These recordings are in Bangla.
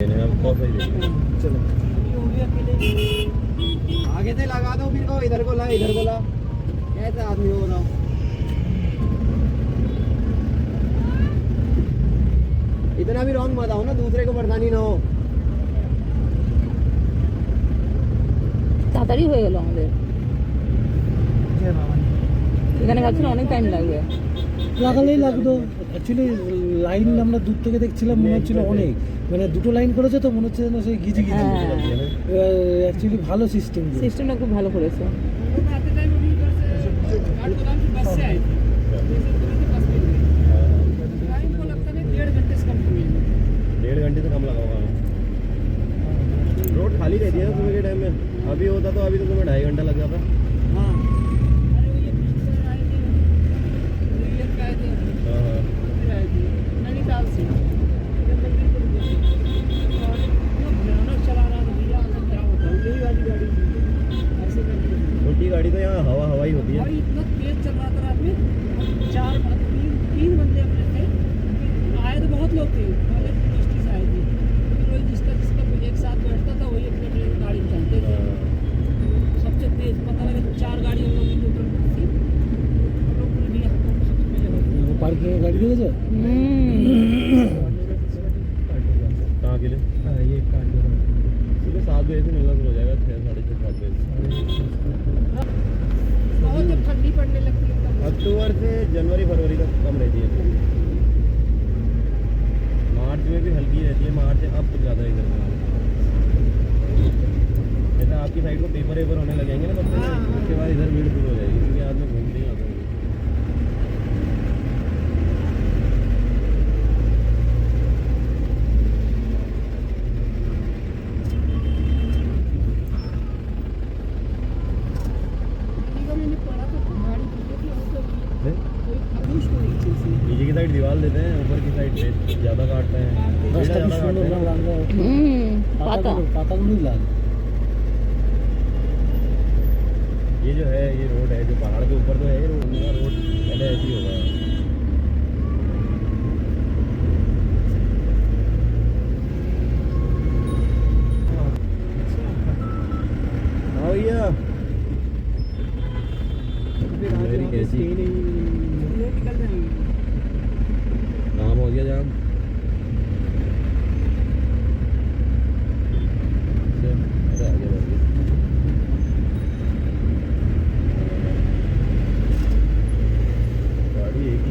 चलो आगे से लगा दो, फिर कहो इधर को ला, इधर को ला। कैसे आदमी हो रहा? इतना भी रॉन्ग मत आओ ना, दूसरे को परेशानी ना हो। তাড়াতাড়ি হয়ে গেল আমাদের। এখানে ভাবছিলাম অনেক টাইম লাগবে। লাগালেই লাগতো। অ্যাকচুয়ালি লাইন আমরা দূর থেকে দেখছিলাম, মনে হচ্ছিল অনেক, মানে দুটো লাইন করেছে তো মনে হচ্ছে যেন সেই গিজি গিজি। অ্যাকচুয়ালি ভালো সিস্টেম, সিস্টেমটা খুব ভালো করেছে। डेढ़ घंटे से कम लगा होगा। रोड खाली रहती है ना सुबह के टाइम में। अभी होता तो अभी तो तुम्हें 2.5 घंटा लग जाता। हाँ। छोटी गाड़ी तो यहाँ हवा हवाई होती है। इतना तेज चल रहा था रात में, तीन बंदे अपने थे, आए तो बहुत लोग थे, यूनिवर्सिटी से आए थे, फिर जिसका एक साथ बैठता था वही अपने अपने गाड़ी में चलते थे। सबसे तेज पता लगा 4 गाड़ी हम लोग न्यूट्रल थी, हम लोग पूरी दिया पार्किंग में गाड़ी देखो। कहाँ के लिए? ये काट दो। सुबह 7 बजे से मिलना शुरू हो जाएगा, 6 साढ़े 6 7 बजे। बहुत जब ठंडी पड़ने लगती है तब अक्टूबर से जनवरी फरवरी तक कम रहती है। मार्च में भी हल्की रहती है, मार्च से अब तो ज़्यादा इधर में। जैसे आपकी साइड को पेपर वेपर होने लगेंगे ना, तब उसके बाद इधर भीड़ शुरू हो जाएगी, क्योंकि आदमी घूमते ही आते हैं। मैंने पढ़ा तो गाड़ी हैं? कोई खरगोश को नीचे से नीचे की साइड दीवार देते हैं, ऊपर की साइड ज़्यादा काटते हैं, রাস্তা ज़्यादा কি সুন্দর काटते না हैं। পাতা। পাতাগুলোই লাল। ये जो है, ये रोड है जो पहाड़ के ऊपर तो है, ये रोड पहले ऐसे ही होगा। हाँ भैया, मेरी कैसी निकल जाएंगे। काम हो गया जाम। अरे आगे बढ़ गए। गाड़ी एक ही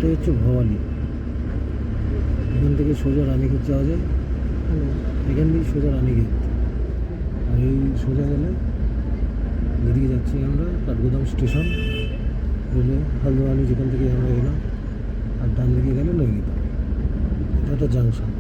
এটাই হচ্ছে ভবানী। এখান থেকে সোজা রানীগঞ্জ যাওয়া যায়, এখান থেকে সোজা রানীগঞ্জ, আর এই সোজা গেলে এদিকে যাচ্ছি আমরা কাঠগোদাম স্টেশন, গেলে হালদোয়ানি যেখান থেকে আমরা এলাম, আর ডান দিকে গেলে নৈনিতা। এটা একটা জাংশন।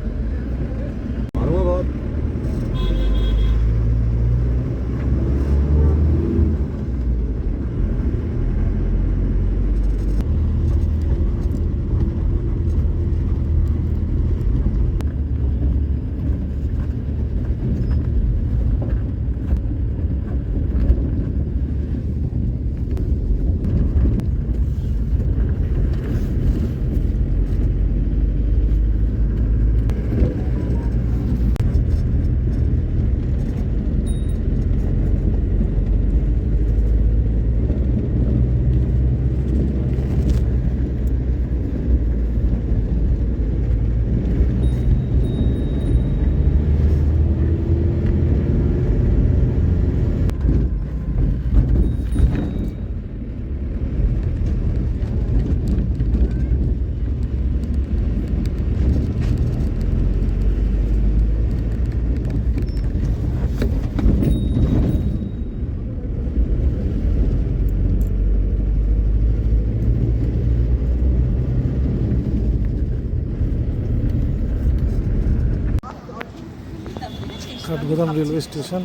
কাঠগোদাম রেলওয়ে স্টেশন,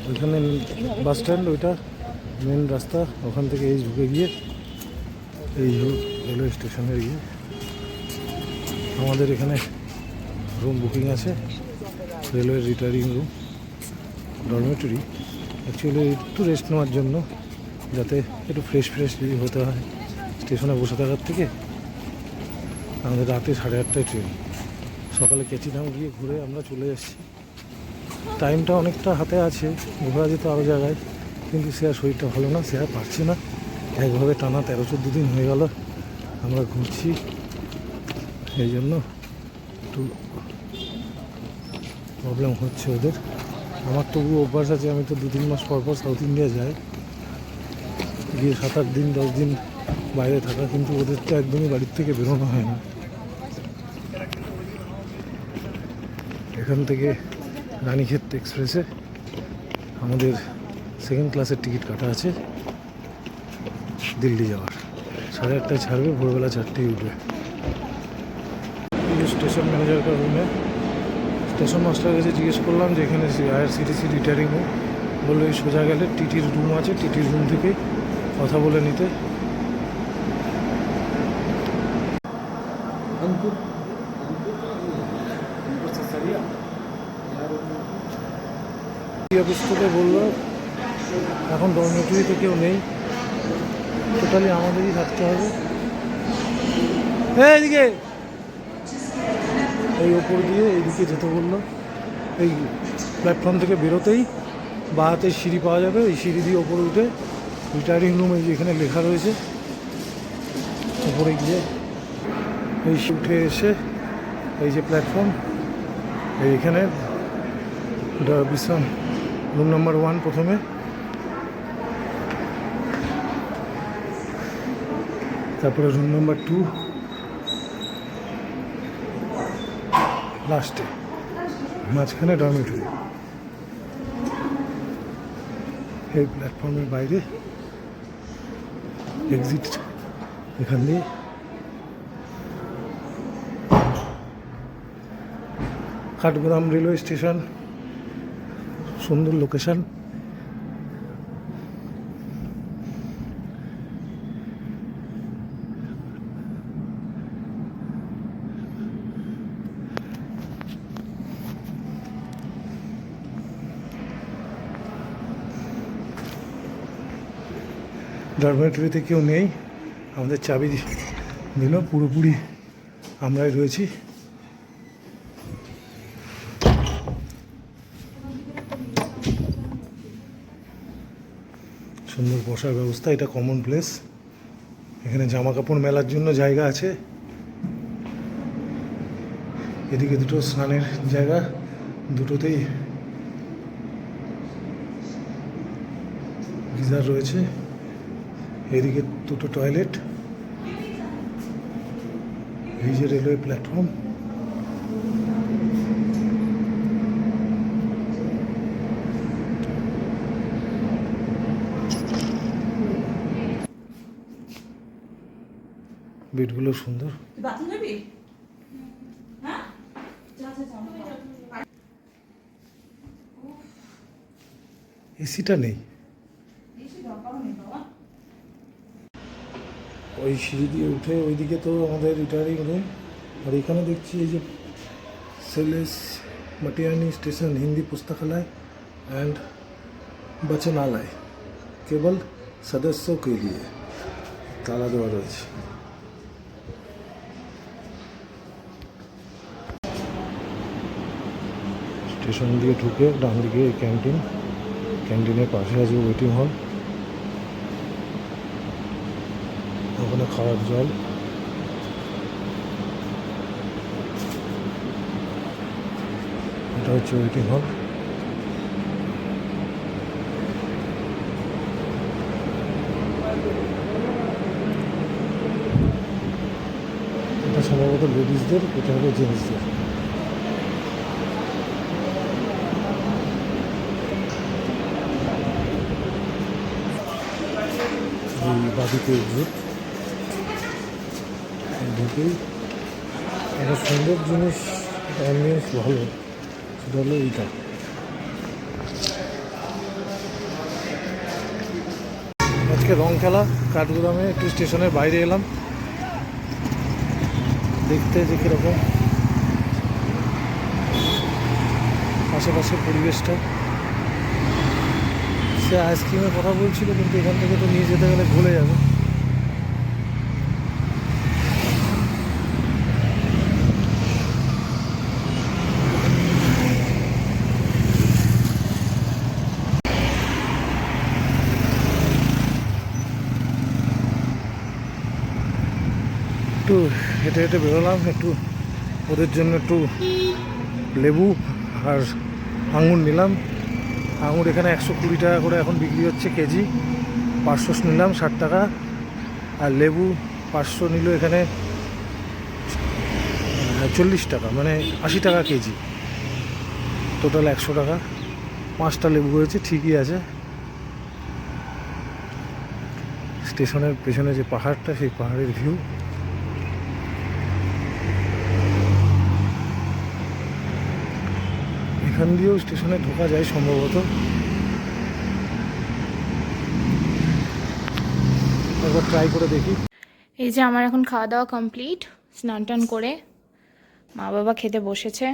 ওইখানে বাস স্ট্যান্ড, ওইটা মেন রাস্তা, ওখান থেকে এই ঢুকে গিয়ে এই রেলওয়ে স্টেশনে গিয়ে আমাদের এখানে রুম বুকিং আছে, railway retiring room, dormitory. Actually একটু রেস্ট নেওয়ার জন্য, যাতে একটু ফ্রেশ যদি হতে হয় স্টেশনে বসে থাকার থেকে। আমাদের রাতে 8:30টায় ট্রেন, সকালে কেচিধাম গিয়ে ঘুরে আমরা চলে এসেছি। টাইমটা অনেকটা হাতে আছে, ঘোরা যেত আরও জায়গায়, কিন্তু সে আর শরীরটা ভালো না, সে আর পারছি না। একভাবে টানা 13-14 দিন হয়ে গেল আমরা ঘুরছি, এই জন্য একটু প্রবলেম হচ্ছে ওদের। আমার তবু অভ্যাস আছে, আমি তো 2-3 মাস পর সাউথ ইন্ডিয়া যাই, গিয়ে 7-8 দিন 10 দিন বাইরে থাকা, কিন্তু ওদের তো একদমই বাড়ির থেকে বেরোনো হয় না। এখান থেকে রানীক্ষেত এক্সপ্রেসে আমাদের 2nd ক্লাসের টিকিট কাটা আছে দিল্লি যাওয়ার। 8:30টায় ছাড়বে, ভোরবেলা 4টেয় উঠবে। স্টেশন ম্যানেজারকার রুমে স্টেশন মাস্টার কাছে জিজ্ঞেস করলাম যে এখানে IRCTC রিটায়ারিং রুম, বললো এই সোজা গেলে টিটির রুম আছে, টিটির রুম থেকে কথা বলে নিতে। অফিস থেকে বললো এখন ডরমেটরিতে কেউ নেই, টোটালি আমাদেরই থাকতে হবে। এইদিকে এই ওপর দিয়ে এইদিকে যেতে বললো, এই প্ল্যাটফর্ম থেকে বেরোতেই বাঁ হাতে সিঁড়ি পাওয়া যাবে, ওই সিঁড়ি দিয়ে ওপরে উঠে রিটায়ারিং রুম এই যেখানে লেখা রয়েছে ওপরে গিয়ে এই উঠে এসে এই যে প্ল্যাটফর্ম, এইখানে বিশ্রাম রুম নাম্বার 1 প্রথমে, তারপরে রুম নাম্বার 2 লাস্টে, মাঝখানে ডরমেটরি। এই প্ল্যাটফর্মের বাইরে এক্সিট এখান দিয়ে। কাঠগোদাম রেলওয়ে স্টেশন, সুন্দর লোকেশন। ডরমেটরিতে কেউ নেই, আমাদের চাবি দিল, পুরোপুরি আমরাই রয়েছি। সুন্দর বসার ব্যবস্থা, এটা কমন প্লেস, এখানে জামা কাপড় মেলার জন্য জায়গা আছে। এদিকে দুটো স্নানের জায়গা, দুটোতেই গিজার রয়েছে। এদিকে দুটো টয়লেট, এই যে রেলওয়ে প্ল্যাটফর্ম। বেডগুলো সুন্দর। এসিটা নেই। ওই সিঁড়ি দিয়ে উঠে ওইদিকে তো আমাদের রিটায়ারিং রুম, আর এখানে দেখছি এই যে सेलेस मटियानी स्टेशन हिंदी पुस्तकालय एंड बचनालय केवल सदस्यों के लिए ताला देওয়া রয়েছে। স্টেশন দিয়ে ঢুকে ডান দিকে ক্যান্টিন, ক্যান্টিনের পাশে আছে ওয়েটিং হল, ওখানে খাওয়ার জল, এটা হচ্ছে ওয়েটিং হল। এটা সম্ভবত লেডিসদের, এটা হলো জেন্টসদের। এই বাদিকে এক্সিট ঢুকেই একটা সুন্দর জিনিস, অ্যাম্বিয়েন্স ভালো, সেটা হলো এইটা। আজকে রং খেলা কাঠগুদামে, একটু স্টেশনের বাইরে এলাম দেখতে যে কীরকম আশেপাশের পরিবেশটা। সে আইসক্রিমের কথা বলছিল, কিন্তু এখান থেকে তো নিয়ে যেতে গেলে ভুলে যাবে। একটু হেঁটে হেঁটে বেরোলাম, একটু ওদের জন্য একটু লেবু আর আঙুর নিলাম। আঙুর এখানে 120 টাকা করে এখন বিক্রি হচ্ছে কেজি, 500 নিলাম 60 টাকা, আর লেবু 500 নিল এখানে 40 টাকা, মানে 80 টাকা কেজি, টোটাল 100 টাকা। 5টা লেবু হয়েছে, ঠিকই আছে। স্টেশনের পেছনে যে পাহাড়টা, সেই পাহাড়ের ভিউ। এখান দিয়েও স্টেশনে ঢোকা যায় সম্ভবত, একবার ট্রাই করে দেখি। এই যে আমার এখন খাওয়া দাওয়া কমপ্লিট, স্নান টান করে মা বাবা খেতে বসেছে।